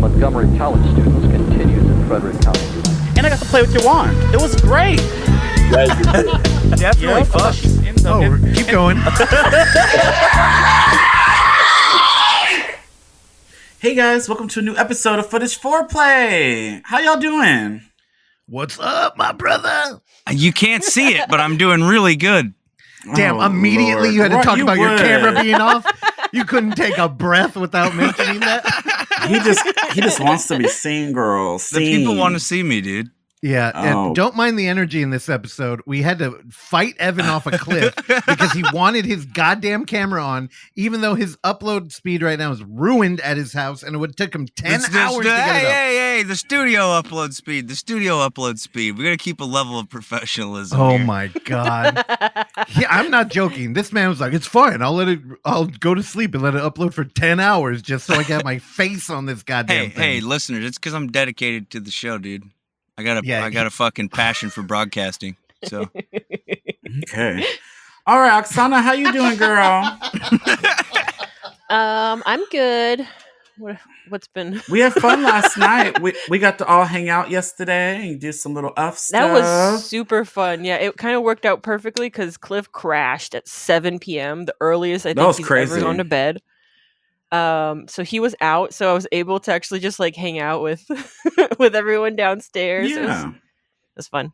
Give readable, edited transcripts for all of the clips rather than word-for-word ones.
Montgomery College students continues in Frederick County. And I got to play with your wand. It was great. Yeah, you did. Definitely fun. Keep going. Hey guys, welcome to a new episode of Footage Foreplay. How y'all doing? What's up, my brother? You can't see it, but I'm doing really good. Damn, immediately Lord. you had to talk You about your would. camera being off. You couldn't take a breath without mentioning that. He just wants to be seen, girl. The people want to see me, dude. Yeah, and Oh. don't mind the energy in this episode. We had to fight Evan off a cliff because he wanted his goddamn camera on, even though his upload speed right now is ruined at his house, and it would take him 10 hours to get it up. Hey, the studio upload speed. We got to keep a level of professionalism. Oh here. my god! Yeah, I'm not joking. This man was like, "It's fine. I'll go to sleep and let it upload for 10 hours just so I get my face on this goddamn thing." Hey, listeners, it's because I'm dedicated to the show, dude. I got a fucking passion for broadcasting. So Okay. All right, Oksana, how you doing, girl? I'm good. What's been? We had fun last night. We got to all hang out yesterday and do some little stuff. That was super fun. Yeah, it kind of worked out perfectly because Cliff crashed at 7 p.m. The earliest I think he's ever gone to bed. So he was out, so I was able to actually just like hang out with with everyone downstairs. Yeah. It was fun.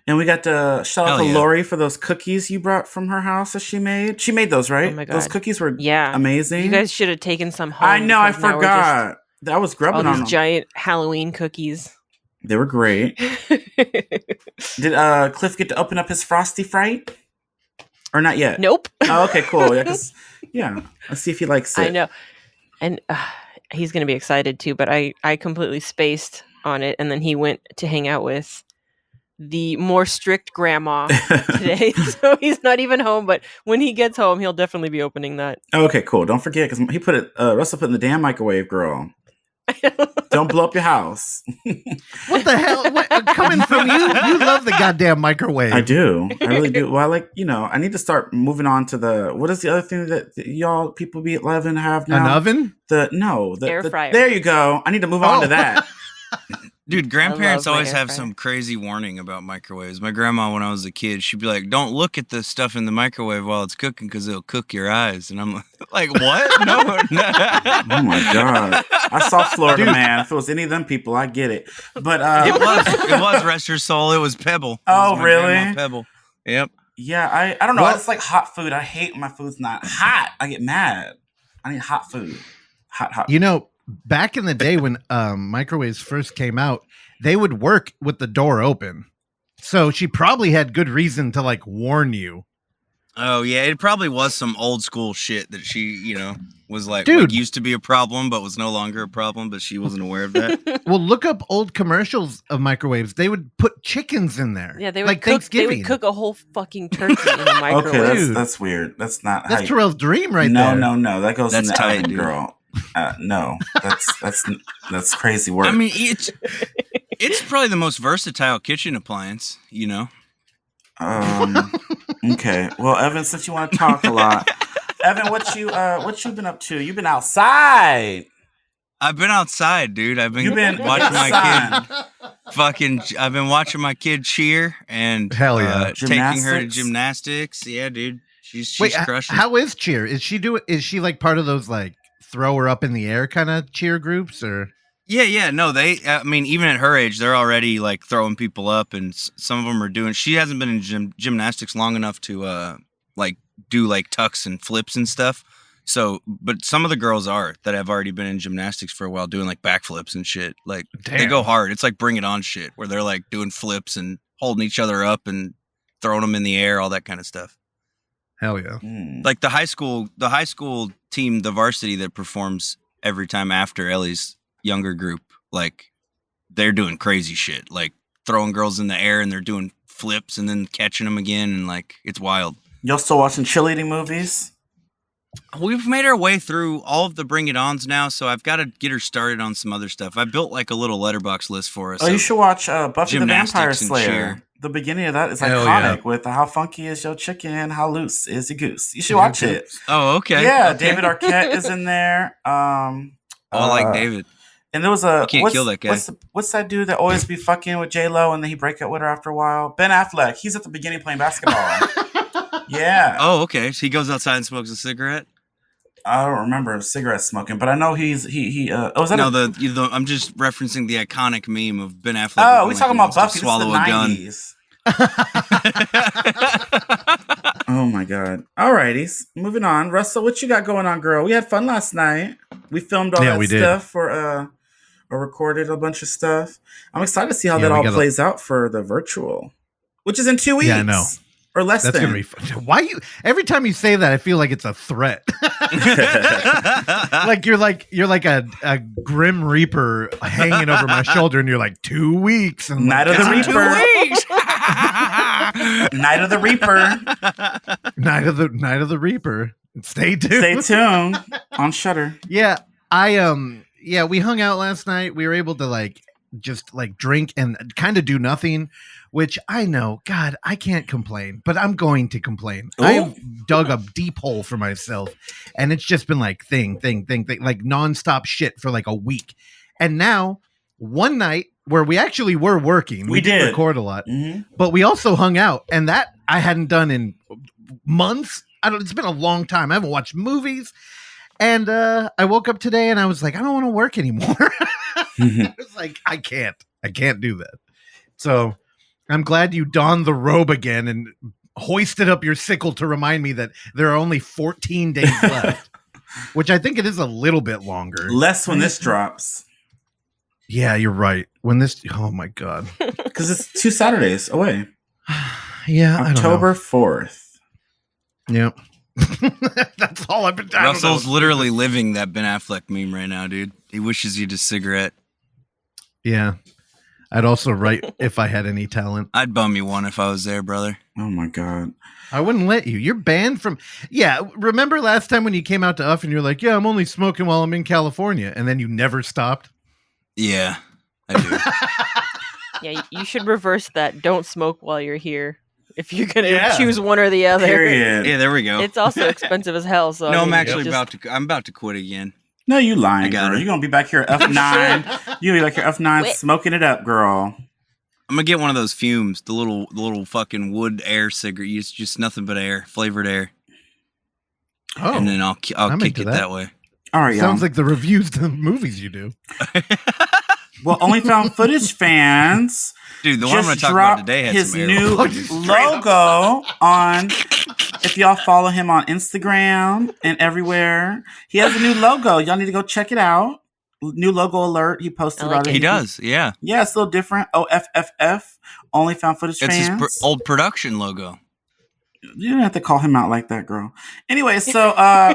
And we got to shout out Hell to yeah. Lori for those cookies you brought from her house that she made. She made those, right? Oh my God. Those cookies were Yeah, amazing. you guys should have taken some home. I know, I because now we're forgot. I was just grubbing all on these them. giant Halloween cookies. They were great. Did Cliff get to open up his Frosty Fright? Or not yet? Nope. Oh, okay, cool. Yeah, let's see if he likes it. I know. And he's going to be excited too, but I completely spaced on it. And then he went to hang out with the more strict grandma today. So he's not even home, but when he gets home, he'll definitely be opening that. Okay, cool. Don't forget, because he put it, Russell put it in the damn microwave, girl. Don't blow up your house. What the hell? Coming from you, you love the goddamn microwave. I do. I really do. Well, I need to start moving on to what is the other thing that y'all people be loving to have now? An oven? The Air fryer. There you go. I need to move on to that. dude, grandparents I love my always air have fryer. some crazy warning about microwaves. My grandma, when I was a kid, she'd be like, "Don't look at the stuff in the microwave while it's cooking because it'll cook your eyes." And I'm like, "What? No." Oh my god! I saw Florida Man. If it was any of them people, I get it. But It was rest her soul. It was Pebble. Oh, It was my really? grandma Pebble. Yep. yeah, I don't know. Well- I just like hot food. I hate when my food's not hot. I get mad. I need hot food. Hot. You know, back in the day when microwaves first came out, they would work with the door open. So she probably had good reason to like warn you. Oh yeah, it probably was some old school shit that she, was like, Dude. used to be a problem, but was no longer a problem, but she wasn't aware of that. Well, look up old commercials of microwaves. They would put chickens in there. Yeah, they would like cook. They Thanksgiving. would cook a whole fucking turkey in a microwave. Okay, Dude. that's weird. That's not. how That's you- Terrell's dream right there. No. That goes in That's the tight, oven, dude. girl. No, that's crazy work. I mean, it's probably the most versatile kitchen appliance, Okay. Well, Evan, since you want to talk a lot, Evan, what you been up to? You've been outside. I've been outside, dude. I've been You've been watching my outside. kid. I've been watching my kid cheer and Hell yeah. taking her to Gymnastics? gymnastics. Yeah, dude. She's Wait, crushing. how is cheer? Is she like part of those like throw her up in the air kind of cheer groups or? Yeah. No, I mean, even at her age, they're already like throwing people up, and some of them are doing. She hasn't been in gymnastics long enough to like do like tucks and flips and stuff. So, but some of the girls that have already been in gymnastics for a while, doing like backflips and shit. Like they Damn. go hard. It's like Bring It On shit, where they're like doing flips and holding each other up and throwing them in the air, all that kind of stuff. Hell yeah. Like the high school team, the varsity that performs every time after Ellie's younger group, like they're doing crazy shit, like throwing girls in the air and they're doing flips and then catching them again, and like it's wild. Y'all still watching cheerleading movies? We've made our way through all of the Bring It Ons now, so I've got to get her started on some other stuff. I built like a little letterbox list for us. Oh, you should watch Buffy the gymnastics Vampire and Slayer. cheer. The beginning of that is Hell iconic yeah. with how funky is your chicken, how loose is your goose. You should watch it. Oh, okay. Yeah, okay. David Arquette is in there. Oh, I like David. And there was You can't kill that guy. What's that dude that always be fucking with J-Lo and then he break up with her after a while? Ben Affleck. He's at the beginning playing basketball. Yeah. Oh, okay. So he goes outside and smokes a cigarette. I don't remember cigarette smoking, but I know I'm just referencing the iconic meme of Ben Affleck. Oh, we talking about Buffy. Swallow a gun. Oh my god. Alrighties, moving on. Russell, what you got going on, girl? We had fun last night. We filmed all that stuff for or recorded a bunch of stuff. I'm excited to see how that all plays out for the virtual, which is in 2 weeks. Yeah, I know. Or less That's than. Gonna be fun. Why you? Every time you say that, I feel like it's a threat. like you're like a grim reaper hanging over my shoulder, and you're like 2 weeks. And Night of the Reaper. 2 weeks. Night of the Reaper. Night of the Reaper. Stay tuned. Stay tuned on Shudder. Yeah, we hung out last night. We were able to just drink and kind of do nothing, which I know, God, I can't complain, but I'm going to complain. Ooh. I've dug a deep hole for myself, and it's just been like thing, like nonstop shit for like a week. And now one night where we actually were working, we did record a lot, but we also hung out, and that I hadn't done in months. It's been a long time. I haven't watched movies. And I woke up today and I was like, I don't want to work anymore. I was like, I can't do that. So I'm glad you donned the robe again and hoisted up your sickle to remind me that there are only 14 days left, which I think it is a little bit longer. Less when this drops. Yeah, you're right. Oh my God. Because it's 2 Saturdays away. Yeah. October 4th. Yep. That's all I've been talking about. Russell's literally living that Ben Affleck meme right now, dude. He wishes he'd a cigarette. Yeah. I'd also write if I had any talent. I'd bum you one if I was there, brother. Oh my God. I wouldn't let you. You're banned from. Yeah. Remember last time when you came out to UF and you're like, yeah, I'm only smoking while I'm in California. And then you never stopped. Yeah, I do. Yeah, you should reverse that. Don't smoke while you're here. If you're gonna choose one or the other. Period. Yeah, there we go. It's also expensive as hell. So no, I'm actually about to quit again. No, you lying, girl. You're gonna be back here at F9. You'll be back here at F9 smoking it up, girl. I'm gonna get one of those fumes, the little fucking wood air cigarette. It's just nothing but air, flavored air. Oh, and then I'll kick it that way. All right, sounds like the reviews to the movies you do. Well, OnlyFoundFootageFans. Dude, the one I'm going to talk about today has his some new logo on. If y'all follow him on Instagram and everywhere, he has a new logo. Y'all need to go check it out. New logo alert. He posted about it. He does, yeah. Yeah, it's a little different. OFFF, OnlyFoundFootageFans. It's his old production logo. You don't have to call him out like that, girl. Anyway, so yeah,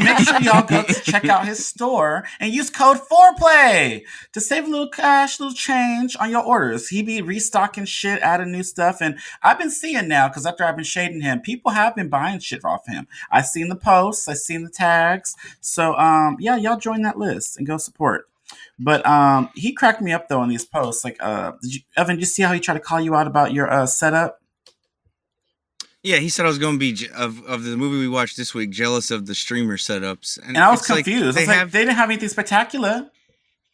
make sure y'all go check out his store and use code Foreplay to save a little cash, little change on your orders. He be restocking shit, adding new stuff, and I've been seeing now because after I've been shading him, people have been buying shit off him. I've seen the posts, I've seen the tags. So yeah, y'all join that list and go support. But he cracked me up though on these posts. Like, Evan, did you see how he tried to call you out about your setup? Yeah, he said I was going to be of the movie we watched this week, jealous of the streamer setups, and I was confused. They didn't have anything spectacular.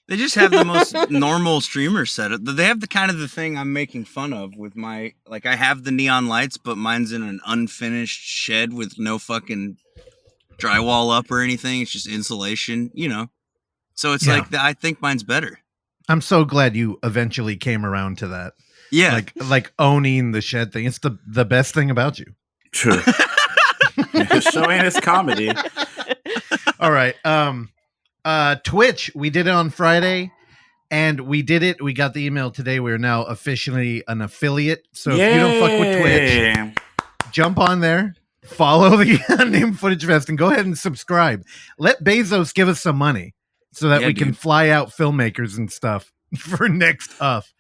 They just have the most normal streamer setup. They have the kind of the thing I'm making fun of with my I have the neon lights, but mine's in an unfinished shed with no fucking drywall up or anything. It's just insulation, So it's I think mine's better. I'm so glad you eventually came around to that. Yeah, like owning the shed thing. It's the best thing about you. True. Showing his comedy. All right. Twitch. We did it on Friday, and we did it. We got the email today. We are now officially an affiliate. So if you don't fuck with Twitch, jump on there, follow the Name Footage Fest, and go ahead and subscribe. Let Bezos give us some money so that we can fly out filmmakers and stuff for next UF.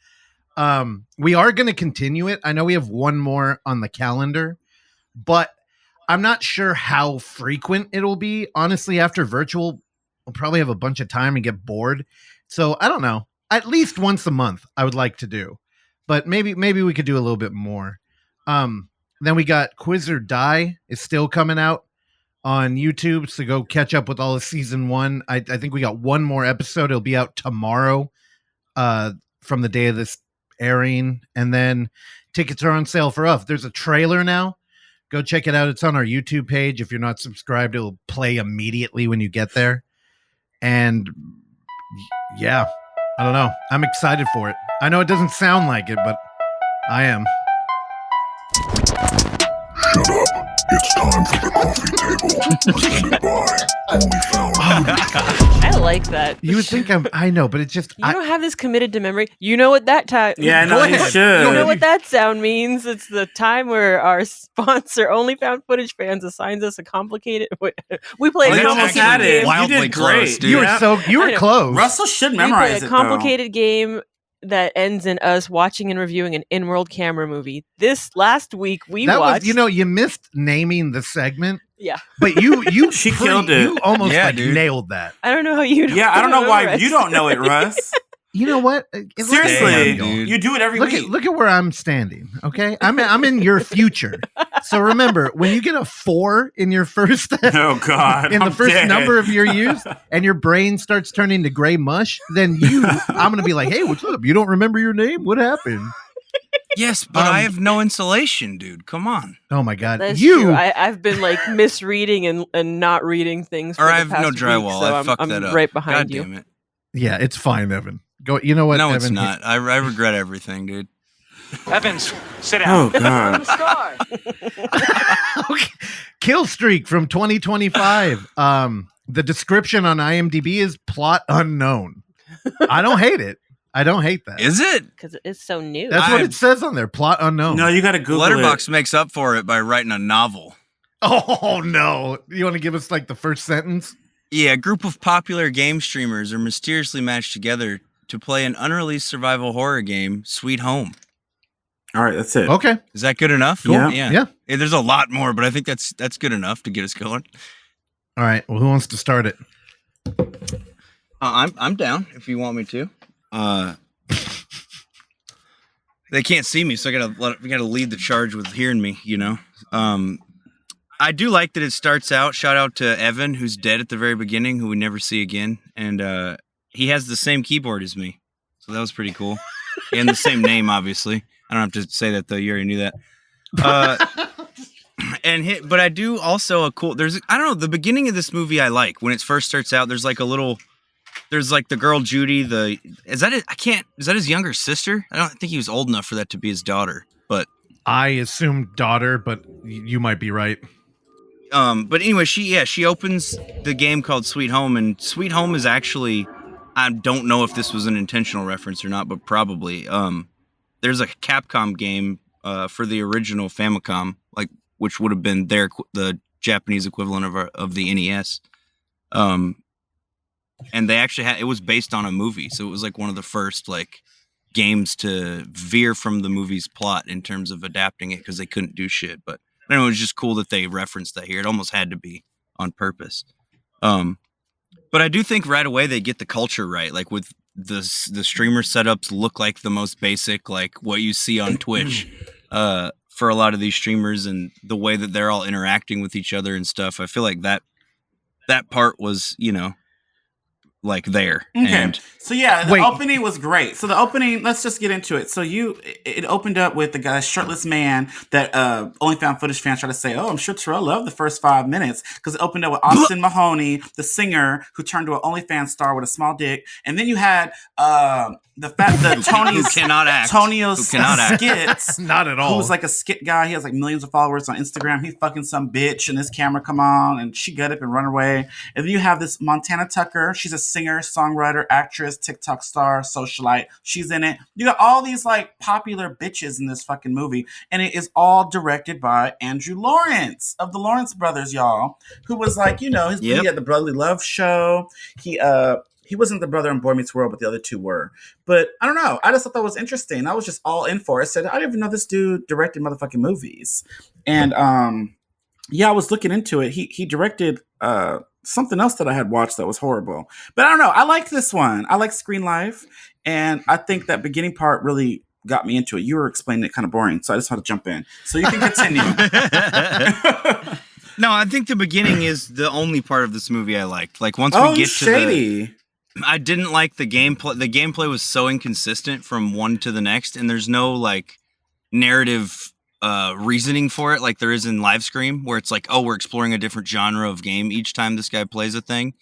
We are going to continue it. I know we have one more on the calendar, but I'm not sure how frequent it'll be. Honestly, after virtual, we'll probably have a bunch of time and get bored. So I don't know. At least once a month, I would like to do, but maybe we could do a little bit more. Then we got Quiz or Die is still coming out. on YouTube. So go catch up with all of season 1. I think we got one more episode. It'll be out tomorrow from the day of this airing. And then tickets are on sale for Uff. There's a trailer now. Go check it out. It's on our YouTube page. If you're not subscribed, it'll play immediately when you get there. And yeah, I don't know. I'm excited for it. I know it doesn't sound like it, but I am. Shut up. It's time for the coffee table. Presented by OnlyFoundFootageFans. I like that. You would think I know, but it's just You don't have this committed to memory. You know what that time? Yeah, no, you should. You know what that sound means? It's the time where our sponsor, OnlyFoundFootageFans, assigns us a complicated. We play you a almost complicated had it. game. You Wildly did close, great. dude. You were close. Russell should We memorize play it, a complicated game that ends in us watching and reviewing an in-world camera movie. This last week we watched. You missed naming the segment. Yeah, But you She killed it. You almost Yeah, dude. nailed that. I don't know how you. Yeah, I don't know why remember you it. don't know it, Russ. You know what? Seriously, Damn, dude. you do it every Look week. at where I'm standing. Okay, I'm in your future. So remember, when you get a 4 in your first Oh God! in the I'm first dead. number of your use, and your brain starts turning to gray mush, then I'm gonna be like, hey, what's up? You don't remember your name? What happened? Yes, but I have no insulation, dude. Come on. Oh my god, That's you. true. I've been like misreading and not reading things. For Or the I have past no week, drywall. so I fucked I'm that up. right behind God you. damn it. Yeah, it's fine, Evan. Go. You know what? No, Evan, it's not. I regret everything, dude. Evans, sit down. Oh God! Okay. Killstreak from 2025. The description on IMDb is plot unknown. I don't hate it. I don't hate that. Is it? Because it's so new. That's what it says on there. Plot unknown. No, you got to Google Letterboxd it. makes up for it by writing a novel. Oh no! You want to give us like the first sentence? Yeah, a group of popular game streamers are mysteriously matched together to play an unreleased survival horror game, Sweet Home. All right, that's it. Okay. Is that good enough? Cool. Yeah. Yeah. There's a lot more, but I think that's good enough to get us going. All right. Well, who wants to start it? I'm down if you want me to. They can't see me, so we gotta lead the charge with hearing me. You know. I do like that it starts out. Shout out to Evan, who's dead at the very beginning, who we never see again, and he has the same keyboard as me, so that was pretty cool. And the same name, obviously. I don't have to say that though. You already knew that. But I do also I don't know, the beginning of this movie I like when it first starts out. There's like the girl Judy. Is that his younger sister? I don't think he was old enough for that to be his daughter, but I assume daughter, but you might be right. But anyway, she opens the game called Sweet Home, and Sweet Home is actually, I don't know if this was an intentional reference or not, but probably. There's a Capcom game for the original Famicom, which would have been the Japanese equivalent of the NES. And they actually it was based on a movie, so it was like one of the first games to veer from the movie's plot in terms of adapting it because they couldn't do shit. But anyway, it was just cool that they referenced that here. It almost had to be on purpose. But I do think right away they get the culture right, like with the streamer setups look like the most basic, like what you see on Twitch for a lot of these streamers, and the way that they're all interacting with each other and stuff. I feel like that part was, there. Okay. And So yeah, the Wait. opening was great. So the opening, let's just get into it. So it opened up with the guy, shirtless man that OnlyFoundFootageFans try to say, oh, I'm sure Terrell loved the first 5 minutes, because it opened up with Austin Mahoney, the singer who turned to an OnlyFans star with a small dick, and then you had the Tony's who cannot act. Tonio's Who cannot act. skits. Not at all. Who's like a skit guy. He has like millions of followers on Instagram. He fucking some bitch, and his camera come on, and she got up and run away. And then you have this Montana Tucker. She's a singer, songwriter, actress, TikTok star, socialite. She's in it. You got all these popular bitches in this fucking movie, and it is all directed by Andrew Lawrence of the Lawrence Brothers, y'all, who was he had the Brotherly Love show. He wasn't the brother in Boy Meets World, but the other two were. But I don't know. I just thought that was interesting. I was just all in for it. I said, I didn't even know this dude directed motherfucking movies. And I was looking into it. He directed something else that I had watched that was horrible. But I don't know. I liked this one. I like Screen Life. And I think that beginning part really got me into it. You were explaining it kind of boring, so I just want to jump in. So you can continue. No, I think the beginning is the only part of this movie I liked. Like once we get to I didn't like the gameplay. The gameplay was so inconsistent from one to the next, and there's no like narrative reasoning for it, like there is in Live Scream, where it's like, oh, we're exploring a different genre of game each time this guy plays a thing.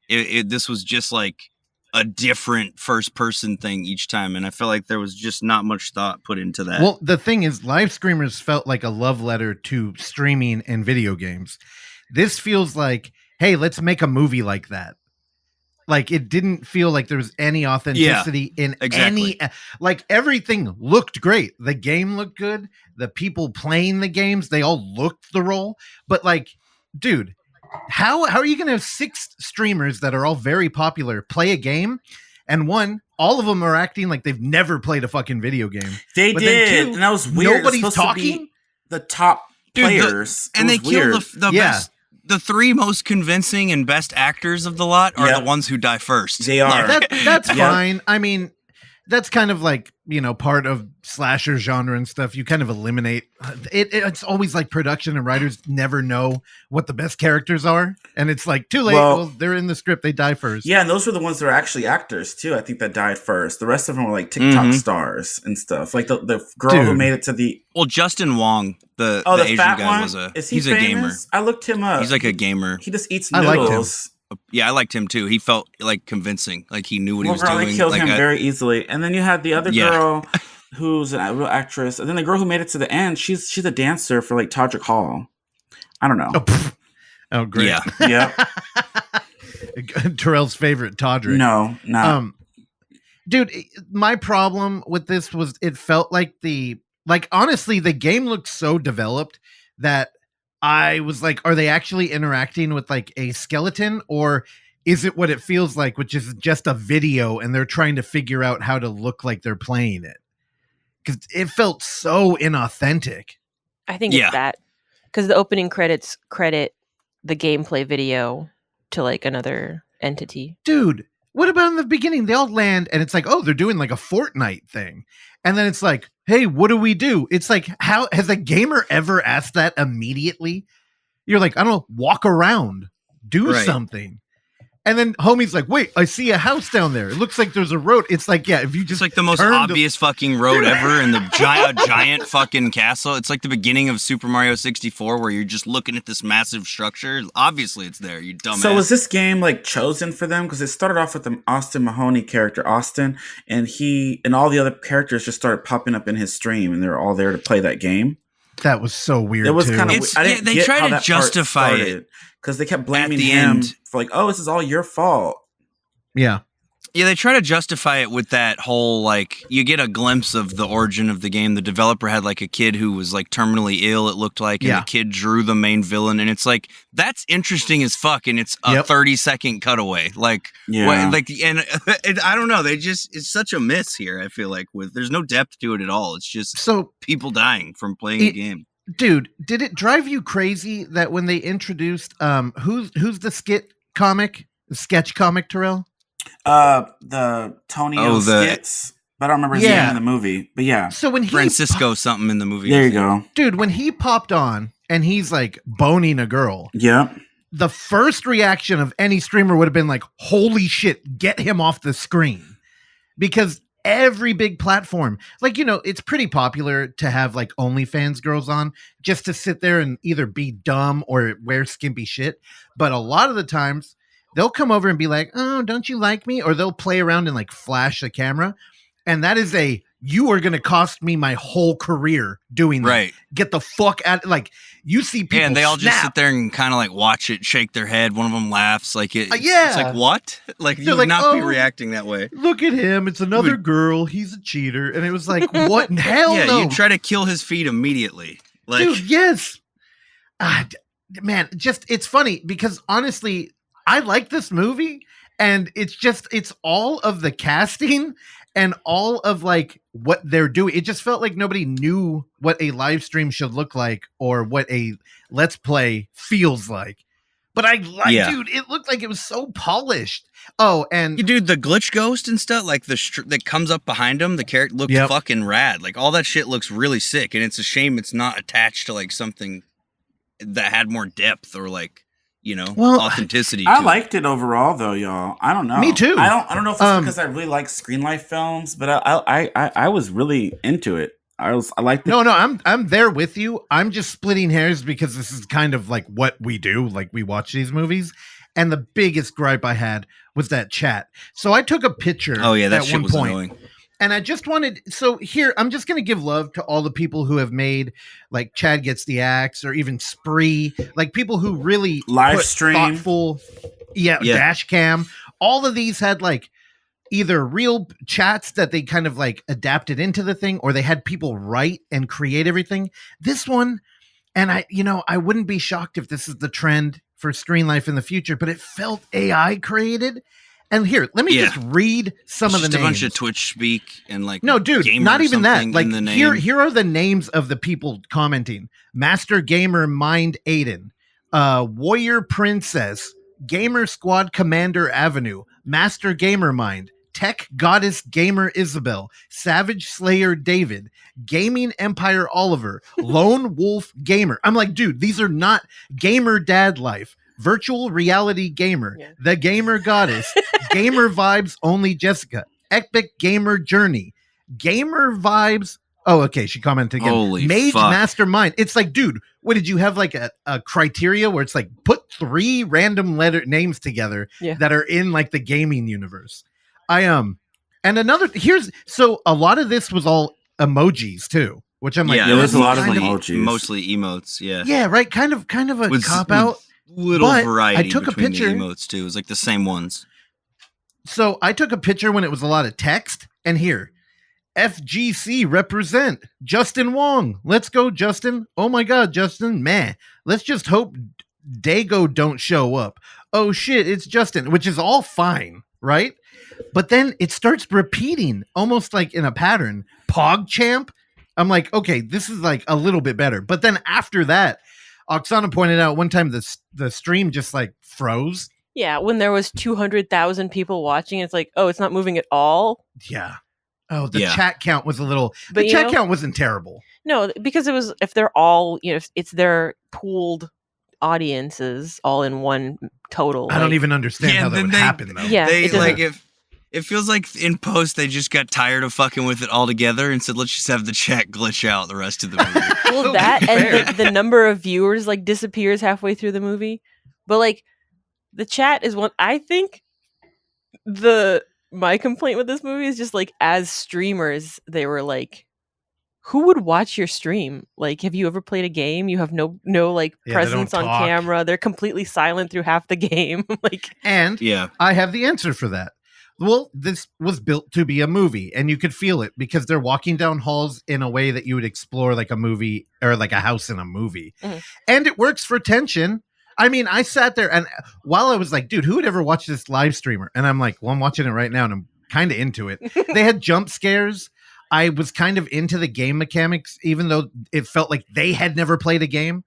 This was just like a different first person thing each time, and I felt like there was just not much thought put into that. Well, the thing is, Live Screamers felt like a love letter to streaming and video games. This feels like, hey, let's make a movie like that. Like, it didn't feel like there was any authenticity in any, like, everything looked great. The game looked good. The people playing the games, they all looked the role. But like, dude, how are you going to have 6 streamers that are all very popular play a game? And one, all of them are acting like they've never played a fucking video game. They did. And that was weird. Nobody's talking. The top players. And they kill the best. The 3 most convincing and best actors of the lot are the ones who die first. They are. That's fine. I mean, that's kind of like, you know, part of slasher genre and stuff. You kind of eliminate it's always like production and writers never know what the best characters are. And it's like too late. Well, they're in the script. They die first. Yeah. And those were the ones that are actually actors too. I think that died first. The rest of them were like TikTok stars and stuff. Like the girl who made it to the. Well, Justin Wong, the Asian guy he's a gamer. I looked him up. He's like a gamer. He just eats noodles. I liked him. Yeah, I liked him too. He felt like convincing, like he knew what he was doing. They killed him very easily. And then you had the other girl who's a real actress, and then the girl who made it to the end. She's a dancer for like Todrick Hall. I don't know. Oh great. Yeah. Terrell's favorite Todrick. No, not. Dude, my problem with this was it felt like honestly, the game looked so developed that I was like, are they actually interacting with like a skeleton, or is it what it feels like, which is just a video and they're trying to figure out how to look like they're playing it? Because it felt so inauthentic. I think it's that. Because the opening credits credit the gameplay video to like another entity. Dude, what about in the beginning? They all land and it's like, oh, they're doing like a Fortnite thing. And then it's like, hey, what do we do? It's like, how has a gamer ever asked that immediately? You're like, I don't know, walk around, do something. And then homie's like, wait, I see a house down there. It looks like there's a road. It's like, yeah, if you just it's like the most obvious fucking road ever in the giant fucking castle. It's like the beginning of Super Mario 64 where you're just looking at this massive structure. Obviously it's there, you dumbass. So was this game like chosen for them? Because it started off with the Austin Mahoney character, Austin, and he and all the other characters just started popping up in his stream, and they're all there to play that game. That was so weird. It was kind of. They try to justify it because they kept blaming him for like, oh, this is all your fault. Yeah. Yeah, they try to justify it with that whole, like, you get a glimpse of the origin of the game. The developer had, like, a kid who was, like, terminally ill, it looked like, and the kid drew the main villain, and it's like, that's interesting as fuck, and it's a 30-second cutaway. Like, and I don't know, it's such a miss here, I feel like, there's no depth to it at all. It's just people dying from playing a game. Dude, did it drive you crazy that when they introduced, who's the sketch comic, Terrell? The Tonio skits, but I don't remember his name in the movie. But yeah, so when Francisco something in the movie. There you go, dude. When he popped on and he's like boning a girl, the first reaction of any streamer would have been like, "Holy shit, get him off the screen!" Because every big platform, like, you know, it's pretty popular to have like OnlyFans girls on just to sit there and either be dumb or wear skimpy shit. But a lot of the times, they'll come over and be like, oh, don't you like me? Or they'll play around and like flash the camera. And that is you are going to cost me my whole career doing that. Right. Get the fuck out. Like, you see people and they all just sit there and kind of like watch it, shake their head. One of them laughs. Like, it's like, what? Like, you would not be reacting that way. Look at him. It's another girl. He's a cheater. And it was like, what in hell? Yeah, you try to kill his feet immediately. Like, dude, yes. Man, it's funny because honestly, I like this movie, and it's all of the casting and all of like what they're doing. It just felt like nobody knew what a live stream should look like or what a Let's Play feels like. But dude, it looked like it was so polished. Oh, and dude, the glitch ghost and stuff, like that comes up behind him, the character looked fucking rad. Like all that shit looks really sick, and it's a shame it's not attached to like something that had more depth or like, you know, Well, authenticity. I liked it overall, though, y'all. I don't know. Me too. I don't know if it's because I really like screen life films, but I was really into it. I like No, I'm there with you. I'm just splitting hairs because this is kind of like what we do. Like we watch these movies. And the biggest gripe I had was that chat. So I took a picture that shit was annoying. And I just wanted, so here, I'm just going to give love to all the people who have made like Chad Gets the Axe or even Spree, like people who really live put stream, thoughtful, dash cam. All of these had like either real chats that they kind of like adapted into the thing, or they had people write and create everything. This one, and I wouldn't be shocked if this is the trend for screen life in the future, but it felt AI created. And here, let me just read some of the names. A bunch of Twitch speak and like no, dude, not even that. Like here are the names of the people commenting: Master Gamer Mind Aiden, Warrior Princess, Gamer Squad Commander Avenue, Master Gamer Mind, Tech Goddess Gamer Isabel, Savage Slayer David, Gaming Empire Oliver, Lone Wolf Gamer. I'm like, dude, these are not Gamer Dad Life, Virtual Reality Gamer, The Gamer Goddess, Gamer Vibes Only Jessica, Epic Gamer Journey, Gamer Vibes. Oh, okay. She commented again. Holy Mage fuck. Mastermind. It's like, dude, what did you have like a criteria where it's like put 3 random letter names together that are in like the gaming universe? And another so a lot of this was all emojis too, which I'm like, there was a lot of emojis, mostly emotes. Yeah, right. Kind of a cop out. Little variety. I took a picture. The emotes too. It was like the same ones. So I took a picture when it was a lot of text, and here, FGC represent Justin Wong. Let's go, Justin. Oh my God, Justin. Man, let's just hope Dago don't show up. Oh shit, it's Justin, which is all fine, right? But then it starts repeating almost like in a pattern. PogChamp. I'm like, okay, this is like a little bit better. But then after that, Oksana pointed out one time the stream just like froze. Yeah, when there was 200,000 people watching, it's like, oh, it's not moving at all. Yeah. Oh, the chat count was a little. The chat count wasn't terrible. No, because it was if they're all it's their pooled audiences all in one total. I don't even understand how that would happen though. Yeah, they like it feels like in post they just got tired of fucking with it altogether and said let's just have the chat glitch out the rest of the movie. Well, that and the number of viewers like disappears halfway through the movie, but like the chat is one. I think my complaint with this movie is just like as streamers they were like, who would watch your stream? Like, have you ever played a game? You have no like presence on camera. They're completely silent through half the game. I have the answer for that. Well, this was built to be a movie, and you could feel it because they're walking down halls in a way that you would explore like a movie or like a house in a movie. Mm-hmm. And it works for tension. I mean, I sat there and while I was like, dude, who would ever watch this live streamer? And I'm like, well, I'm watching it right now and I'm kind of into it. They had jump scares. I was kind of into the game mechanics, even though it felt like they had never played a game.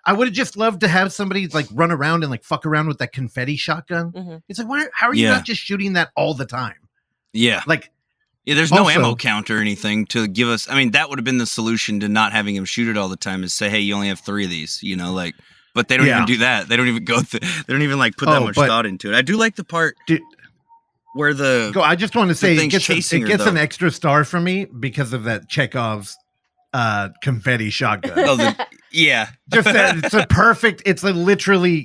I would have just loved to have somebody like run around and like fuck around with that confetti shotgun. Mm-hmm. It's like, how are you not just shooting that all the time? Yeah. Like, there's no ammo count or anything to give us. I mean, that would have been the solution to not having him shoot it all the time is say, hey, you only have 3 of these, like, but they don't even do that. They don't even go they don't even like put that much thought into it. I do like the part where I just want to say it gets an extra star from me because of that Chekhov's confetti shotgun. Just it's a perfect. It's literally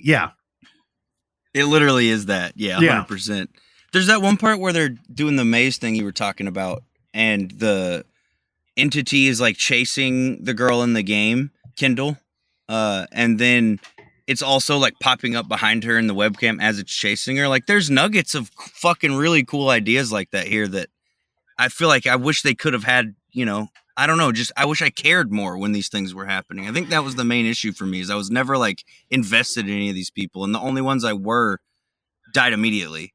It literally is that. 100%. There's that one part where they're doing the maze thing you were talking about, and the entity is like chasing the girl in the game, Kendall, and then it's also like popping up behind her in the webcam as it's chasing her. Like, there's nuggets of fucking really cool ideas like that here that I feel like I wish they could have had. I don't know. Just I wish I cared more when these things were happening. I think that was the main issue for me is I was never like invested in any of these people, and the only ones I were died immediately.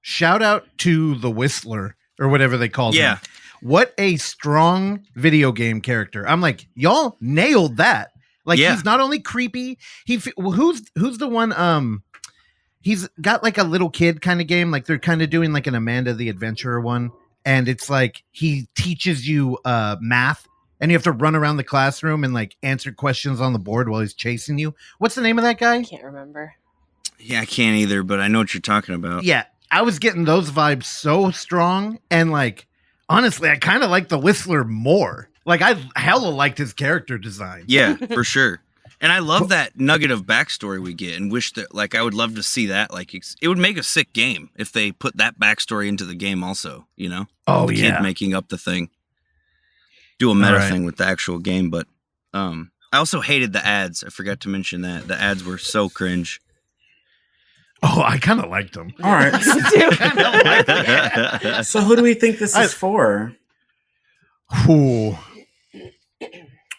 Shout out to the Whistler or whatever they called him. What a strong video game character. I'm like, y'all nailed that. Like he's not only creepy. Who's the one? He's got like a little kid kind of game. Like they're kind of doing like an Amanda the Adventurer one. And it's like he teaches you math and you have to run around the classroom and like answer questions on the board while he's chasing you. What's the name of that guy? I can't remember. Yeah, I can't either, but I know what you're talking about. Yeah, I was getting those vibes so strong, and like honestly, I kind of like the Whistler more. Like I hella liked his character design. Yeah, for sure. And I love that nugget of backstory we get, and wish that like I would love to see that. Like it would make a sick game if they put that backstory into the game also. You know, Oh the yeah, kid making up the thing, do a meta Right. thing with the actual game. But I also hated the ads. I forgot to mention that the ads were so cringe. Oh, I kind of liked them. All right. Kinda So who do we think this is for? Ooh.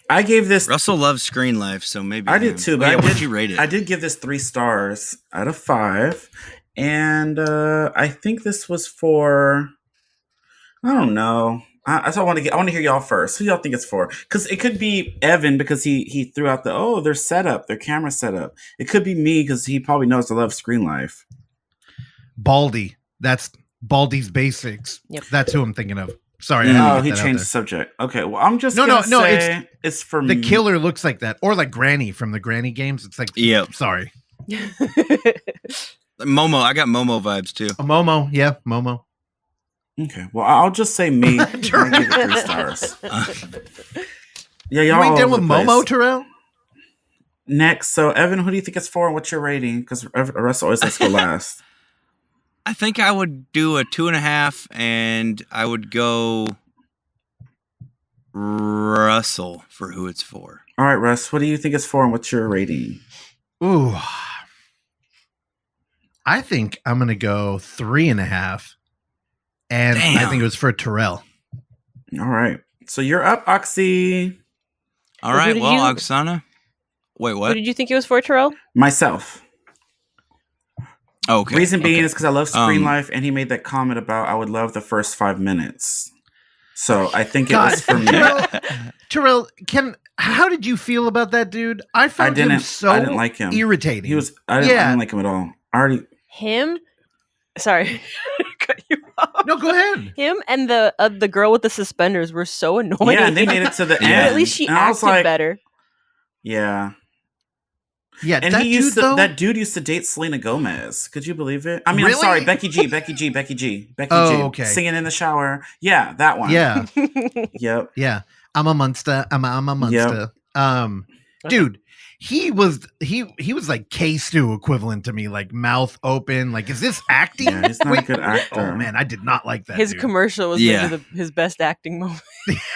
I gave this. Russell loves Screen Life, so maybe I did him. too, Oh, but yeah, I what'd did, you rate it? I did give this 3 stars out of 5, and I think this was for. I don't know. I want to hear y'all first. Who y'all think it's for? Because it could be Evan because he threw out their setup, their camera setup. It could be me because he probably knows I love Screen Life. Baldy. That's Baldy's Basics. Yep. That's who I'm thinking of. Sorry. I had to Oh, get he that out changed the there. subject. Okay, well I'm just No, gonna no, say it's for The me. killer looks like that, or like Granny from the Granny games. It's like, Yep. Sorry, Momo, I got Momo vibes too. Momo. Yeah, Momo. Okay, well I'll just say me. I give it 3 stars. Yeah, y'all. You ain't all done over with the place. Momo, Terrell? Next, so Evan, who do you think it's for, and what's your rating? Because Russell always has to go last. I think I would do a 2.5, and I would go Russell for who it's for. All right, Russ, what do you think it's for, and what's your rating? Ooh, I think I'm gonna go 3.5, and I Damn. think it was for Terrell. All right, so you're up, Oxy. All Well, who right, did well, you- Oksana. Wait, Who what? did you think it was for, Terrell? Myself. Oh, okay. Reason being okay. is because I love Screen Um, Life, and he made that comment about I would love the first 5 minutes. So I think it God, was for me. Terrell, how did you feel about that dude? I found him so I didn't like him. irritating. I didn't like him at all. I already. Him? Sorry. Cut you off. No, go ahead. Him and the girl with the suspenders were so annoying. Yeah, and they made it to the But end. at least she and I was acted like, better. Yeah. Yeah, And that he used dude, though? that dude used to date Selena Gomez. Could you believe it? I mean, I'm Really? sorry, Becky G. Oh, G. okay. Singing in the shower. Yeah, that one. Yeah, Yep. yeah. I'm a monster. I'm a monster. Dude, he was like K-Stu equivalent to me, like mouth open. Like, is this acting? Yeah, he's not a good actor. Oh man, I did not like that. His dude. commercial was Yeah. maybe his best acting moment.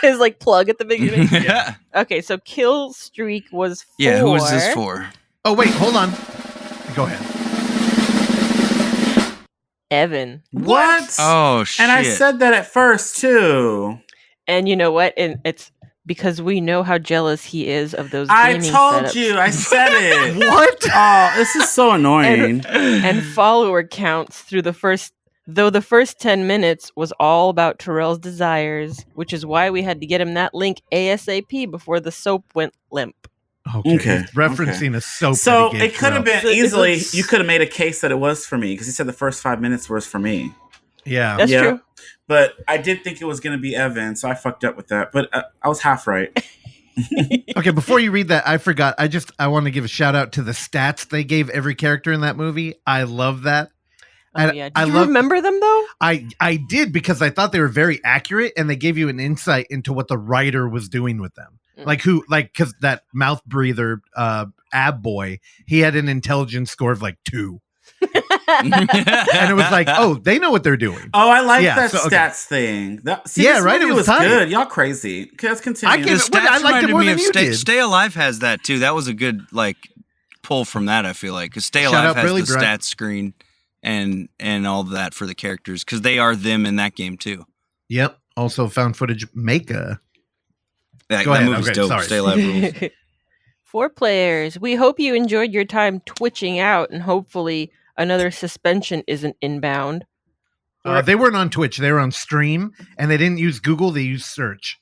His like plug at the beginning. yeah. Okay, so Killstreak was for... Yeah, who is this for? Oh wait, hold on. Go ahead. Evan. What? Oh, shit. And I said that at first too. And you know what? And it's because we know how jealous he is of those I gaming told setups. you. I said it. What? Oh, this is so annoying. And follower counts through the first 10 minutes was all about Terrell's desires, which is why we had to get him that link ASAP before the soap went limp. Okay, He's referencing a soap. So that he gave it could have Terrell. been easily. It's- You could have made a case that it was for me because he said the first 5 minutes was for me. Yeah. That's Yeah. true. But I did think it was going to be Evan, so I fucked up with that. But I was half right. Okay, before you read that, I forgot. I want to give a shout out to the stats they gave every character in that movie. I love that. Oh, And yeah. Did I you love- remember them though? I did because I thought they were very accurate and they gave you an insight into what the writer was doing with them. Because that mouth breather ab boy, he had an intelligence score of like 2. And it was like, oh, they know what they're doing. Oh, I like Yeah, that so, okay. stats thing. This right, movie it was was tight. good. Y'all crazy. Okay, let's continue. I can- The But I stats liked it reminded more me than of you Stay, did. Stay Alive has that too. That was a good like pull from that. I feel like because Stay Shout Alive out has Billy the Brett. stats screen and all that for the characters because they are them in that game too. Yep. Also found footage maker. That, Go that ahead. movie's Okay, dope. sorry. Stay Alive rules. For players, we hope you enjoyed your time twitching out and hopefully another suspension isn't inbound. They weren't on Twitch. They were on stream, and they didn't use Google. They used search,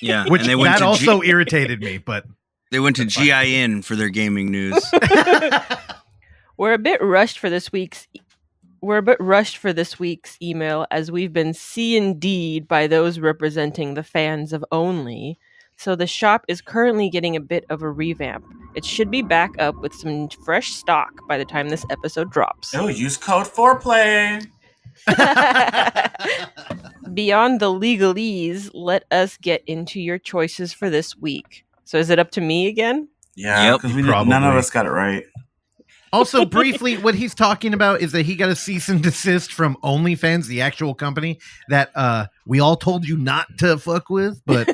Yeah, which and they went that to also irritated me. But they went to GIN for their gaming news. We're a bit rushed for this week's email as we've been C&D'd by those representing the fans of Only. So the shop is currently getting a bit of a revamp. It should be back up with some fresh stock by the time this episode drops. Oh, use code Foreplay. Beyond the legalese, let us get into your choices for this week. So is it up to me again? Yeah, because none of us got it right. Also, briefly, what he's talking about is that he got a cease and desist from OnlyFans, the actual company that we all told you not to fuck with, but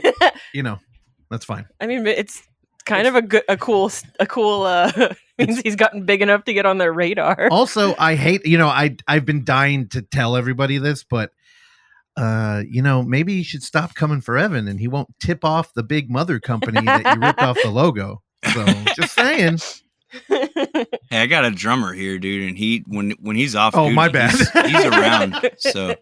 that's fine. I mean, it's kind of a cool means he's gotten big enough to get on their radar. Also, I hate, I've been dying to tell everybody this, but maybe you should stop coming for Evan and he won't tip off the big mother company that you ripped off the logo. So just saying. Hey, I got a drummer here, dude, and he when he's off, oh, dude, my bad, he's around, so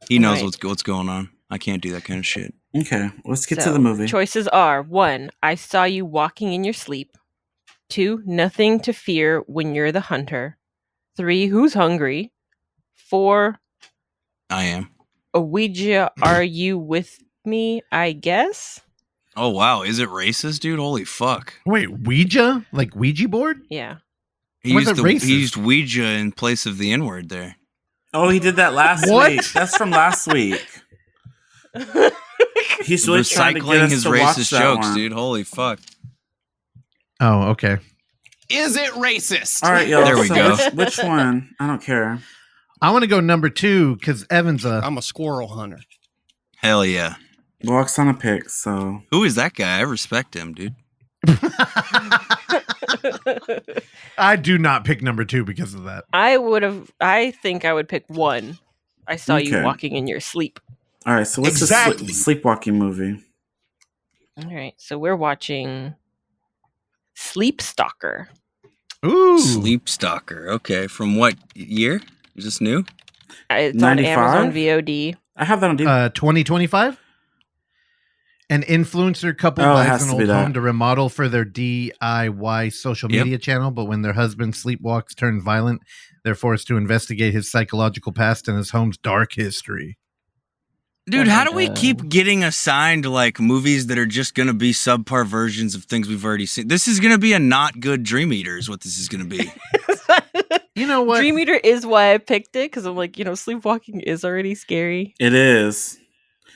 he knows what's going on. I can't do that kind of shit. Okay, let's get to the movie. Choices are: 1, I saw you walking in your sleep; 2, nothing to fear when you're the hunter; 3, who's hungry; 4, I am. Ouija, are you with me? I guess. Oh, wow. Is it racist, dude? Holy fuck. Wait, Ouija? Like Ouija board? Yeah. He used Ouija in place of the N-word there. Oh, he did that last week. That's from last week. He's really trying to get us his to racist jokes, one. dude. Holy fuck. Oh, okay. Is it racist? All right, y'all. There we go. Which one? I don't care. I want to go number 2 because I'm a squirrel hunter. Hell yeah. Walks on a pick, so. Who is that guy? I respect him, dude. I do not pick number 2 because of that. I think I would pick 1. I saw you walking in your sleep. All right, so what's the sleepwalking movie? All right, so we're watching Sleep Stalker. Ooh. Sleep Stalker. Okay, from what year? Is this new? It's 95? on Amazon VOD. I have that on DVD. 2025? An influencer couple buys an old home to remodel for their DIY social media channel, but when their husband sleepwalks turns violent, they're forced to investigate his psychological past and his home's dark history. Dude, how do we keep getting assigned like movies that are just going to be subpar versions of things we've already seen? This is going to be a not good Dream Eater is what this is going to be. You know what? Dream Eater is why I picked it, because I'm like, sleepwalking is already scary. It is.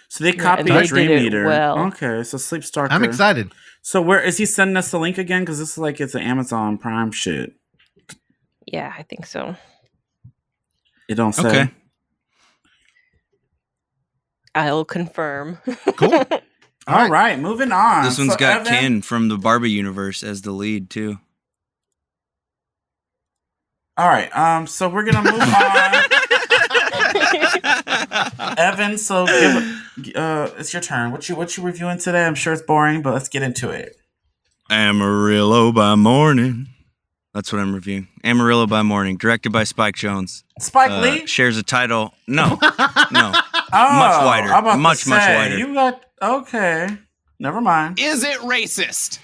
So they copied Dream Eater. Well. Okay, so Sleep Stalker. I'm excited. So where is he sending us the link again? Because this is like it's an Amazon Prime shit. Yeah, I think so. It don't say. Okay. I'll confirm. Cool. All right, moving on. This one's got Evan, Ken from the Barbie universe as the lead too. All right, so we're gonna move on. Evan, so it's your turn. What you reviewing today? I'm sure it's boring, but let's get into it. Amarillo by Morning. That's what I'm reviewing. Amarillo by Morning, directed by Spike Jonze. Spike Lee shares a title. No, no, oh, much wider, I'm about much to say, wider. You got okay. Never mind. Is it racist?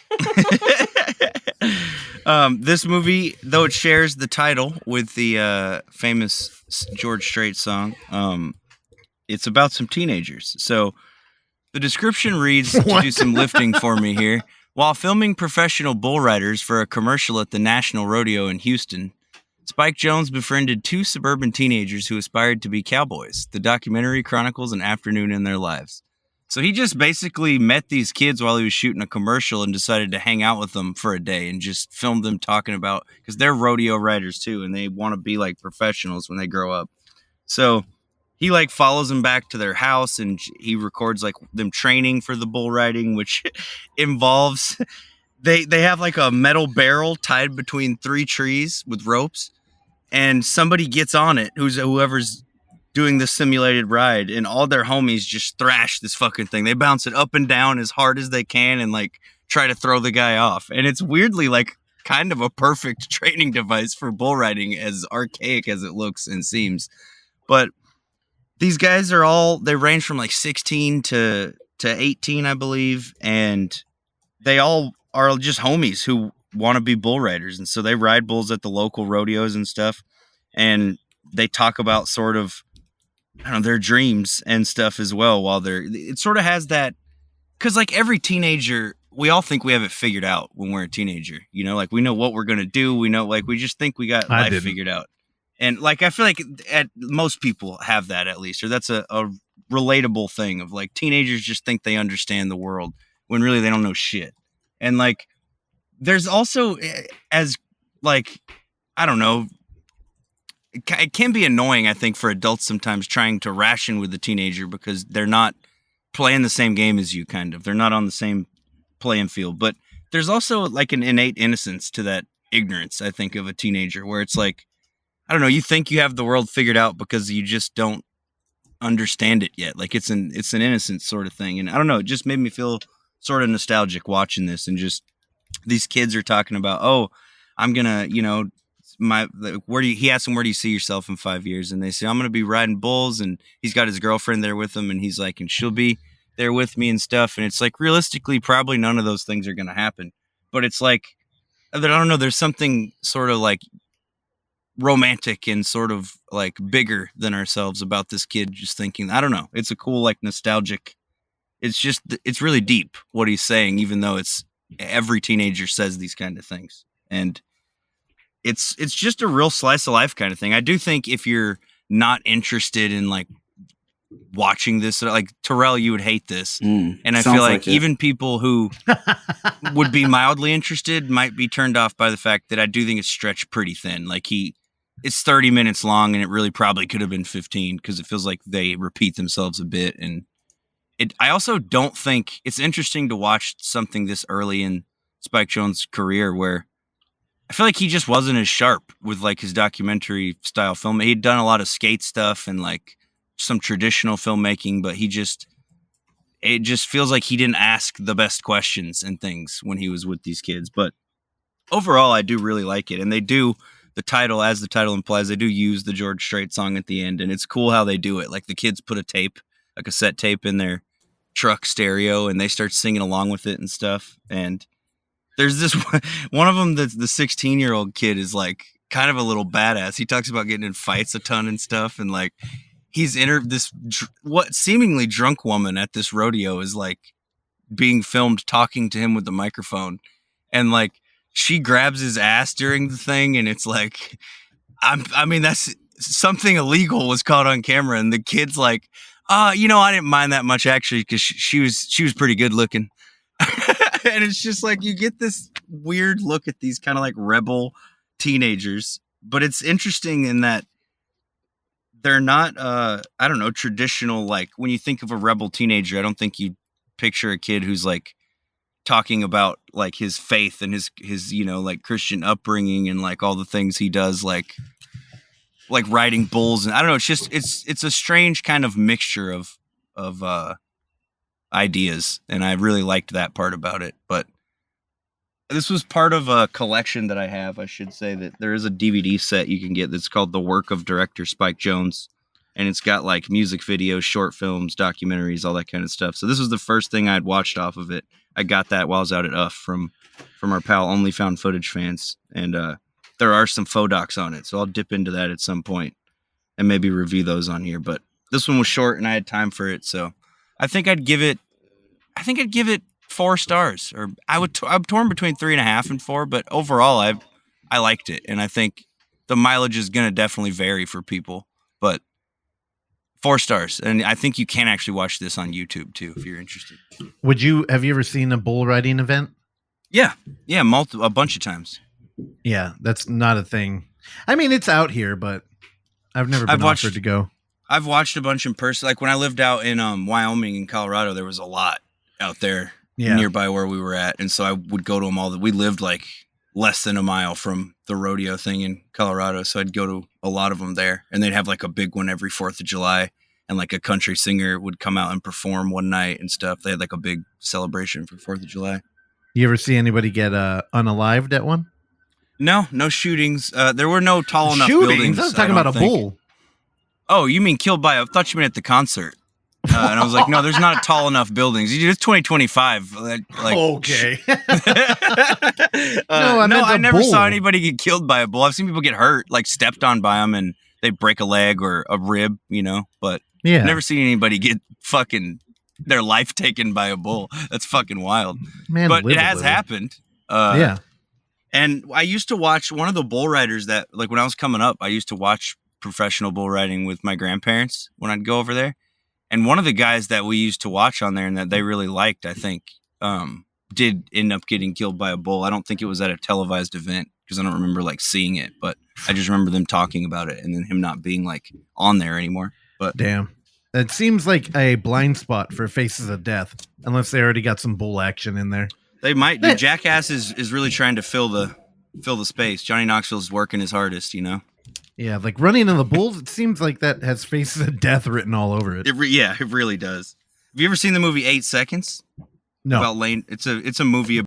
This movie, though it shares the title with the famous George Strait song, it's about some teenagers. So the description reads, to do some lifting for me here, while filming professional bull riders for a commercial at the National Rodeo in Houston, Spike Jonze befriended 2 suburban teenagers who aspired to be cowboys. The documentary chronicles an afternoon in their lives. So he just basically met these kids while he was shooting a commercial and decided to hang out with them for a day and just filmed them talking about, because they're rodeo riders too, and they want to be like professionals when they grow up. So he like follows them back to their house and he records like them training for the bull riding, which involves, they have like a metal barrel tied between 3 trees with ropes, and somebody gets on it, whoever's doing the simulated ride, and all their homies just thrash this fucking thing. They bounce it up and down as hard as they can and like try to throw the guy off. And it's weirdly like kind of a perfect training device for bull riding, as archaic as it looks and seems. But these guys they range from like 16 to 18, I believe. And they all are just homies who want to be bull riders. And so they ride bulls at the local rodeos and stuff. And they talk about sort of, I don't know, their dreams and stuff as well. It sort of has that because like every teenager, we all think we have it figured out when we're a teenager. You know, like we know what we're gonna do. We know, like we just think we got life figured out. And like I feel like most people have that at least, or that's a relatable thing of like teenagers just think they understand the world when really they don't know shit. And like there's also as like I don't know. It can be annoying, I think, for adults sometimes trying to ration with the teenager because they're not playing the same game as you, kind of. They're not on the same playing field. But there's also like an innate innocence to that ignorance, I think, of a teenager, where it's like, I don't know, you think you have the world figured out because you just don't understand it yet. Like it's an innocent sort of thing. And I don't know, it just made me feel sort of nostalgic watching this, and just these kids are talking about, oh, I'm gonna, you know, he asked him, where do you see yourself in 5 years? And they say, I'm going to be riding bulls. And he's got his girlfriend there with him. And he's like, and she'll be there with me and stuff. And it's like, realistically, probably none of those things are going to happen. But it's like, I don't know, there's something sort of like romantic and sort of like bigger than ourselves about this kid just thinking, I don't know. It's a cool, like nostalgic. It's really deep what he's saying, even though every teenager says these kind of things. And it's just a real slice of life kind of thing. I do think if you're not interested in like watching this, like Terrell, you would hate this. And I feel like even people who would be mildly interested might be turned off by the fact that I do think it's stretched pretty thin. Like it's 30 minutes long and it really probably could have been 15 because it feels like they repeat themselves a bit. And I also don't think it's interesting to watch something this early in Spike Jonze's career where I feel like he just wasn't as sharp with like his documentary style film. He'd done a lot of skate stuff and like some traditional filmmaking, but it just feels like he didn't ask the best questions and things when he was with these kids. But overall, I do really like it. And they do, the title, as the title implies, they do use the George Strait song at the end. And it's cool how they do it. Like the kids put a cassette tape in their truck stereo and they start singing along with it and stuff. And there's this one of them that's the 16-year-old kid is like kind of a little badass. He talks about getting in fights a ton and stuff. And like he's what seemingly drunk woman at this rodeo is like being filmed talking to him with the microphone. And like she grabs his ass during the thing. And it's like, I mean, that's something illegal was caught on camera. And the kid's like, I didn't mind that much actually because she was pretty good looking. And it's just like you get this weird look at these kind of like rebel teenagers, but it's interesting in that they're not I don't know, traditional. Like when you think of a rebel teenager, I don't think you picture a kid who's like talking about like his faith and his like Christian upbringing and like all the things he does, like riding bulls. And I don't know, it's just it's a strange kind of mixture of ideas, and I really liked that part about it. But this was part of a collection that I have. I should say that there is a DVD set you can get that's called The Work of Director Spike Jonze, and it's got like music videos, short films, documentaries, all that kind of stuff. So this was the first thing I'd watched off of it. I got that while I was out at UF from our pal OnlyFoundFootageFans, and there are some faux docs on it, so I'll dip into that at some point and maybe review those on here. But this one was short and I had time for it, so I think I'd give it 4 stars, or I'm torn between 3.5 and 4, but overall I liked it. And I think the mileage is going to definitely vary for people, but 4 stars. And I think you can actually watch this on YouTube too, if you're interested. Have you ever seen a bull riding event? Yeah. A bunch of times. Yeah. That's not a thing. I mean, it's out here, but I've never been offered to go. I've watched a bunch in person. Like when I lived out in Wyoming and Colorado, there was a lot out there nearby where we were at. And so I would go to them all. We lived like less than a mile from the rodeo thing in Colorado. So I'd go to a lot of them there, and they'd have like a big one every 4th of July, and like a country singer would come out and perform one night and stuff. They had like a big celebration for 4th of July. You ever see anybody get unalived at one? No shootings. There were no tall enough buildings. I was talking about a bull. Oh, you mean killed by? I thought you meant at the concert. And I was like, no, there's not tall enough buildings. It's 2025. Okay. I never saw anybody get killed by a bull. I've seen people get hurt, like stepped on by them, and they break a leg or a rib, but I've never seen anybody get fucking their life taken by a bull. That's fucking wild. Man, but live it a has little. happened. Yeah. And I used to watch one of the bull riders that, like, when I was coming up, I used to watch professional bull riding with my grandparents when I'd go over there. And one of the guys that we used to watch on there and that they really liked, I think, did end up getting killed by a bull. I don't think it was at a televised event because I don't remember like seeing it, but I just remember them talking about it and then him not being like on there anymore. But damn, that seems like a blind spot for Faces of Death, unless they already got some bull action in there. They might. Dude, Jackass is really trying to fill the space. Johnny Knoxville's working his hardest, you know. Yeah, like Running in the Bulls. It seems like that has Faces of Death written all over it. It really does. Have you ever seen the movie 8 Seconds? No. About Lane. It's a movie